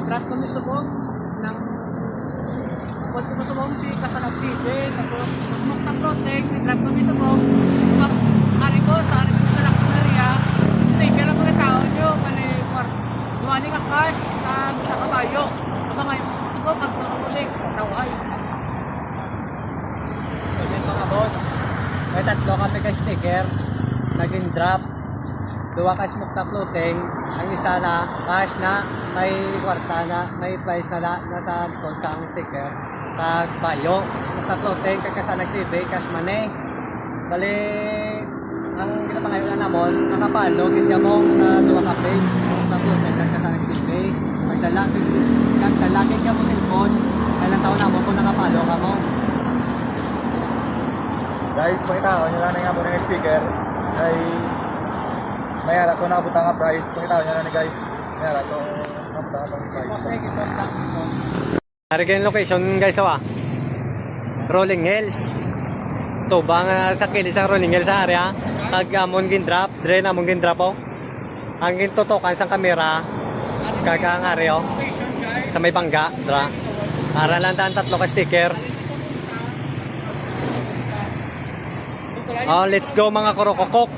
drop kami subong ng huwag ko subong si Kasanag TV, tapos smoke ng protect, drop kami subong ari ko sa Lacson area, sticker ang mga tao nyo, mali, duwani ka cash, tag sa kabayo, mga subong pagpapamusik, taway. Ganyan mga boss, may tatlo kami kay sticker, naging drop, duwa ka smoke na clothing, ang isa na cash na may kwarta na, may price na nasa likod sa ang sticker, tag bayo, smoke na clothing, kagkasanag TV, cash money. Bali, ang ginapangayon na namon, nakapalo, gitya mo sa duwa ka page, smoke na clothing, kagkasanag TV, kagdalagin ka mo cellphone, kailang taon na mo kung nakapalo ka mo. Guys, pakita ko nyo lang nga mo ng sticker ay may harap ko nakabutang nga price. Pakita ko nyo lang guys, may harap ko nakabutang nga price. Hari kayong location guys, Rolling Hills. Ito ba nga sa kilis ang Rolling Hills sa area? Kag amon gin drop, dire na amon gin drop po. Ang gin tutukan sa kamera, kag ang area sa may bangga, dra. Ara lang daan tatlo ka sticker. Oh, let's go mga kurokokok.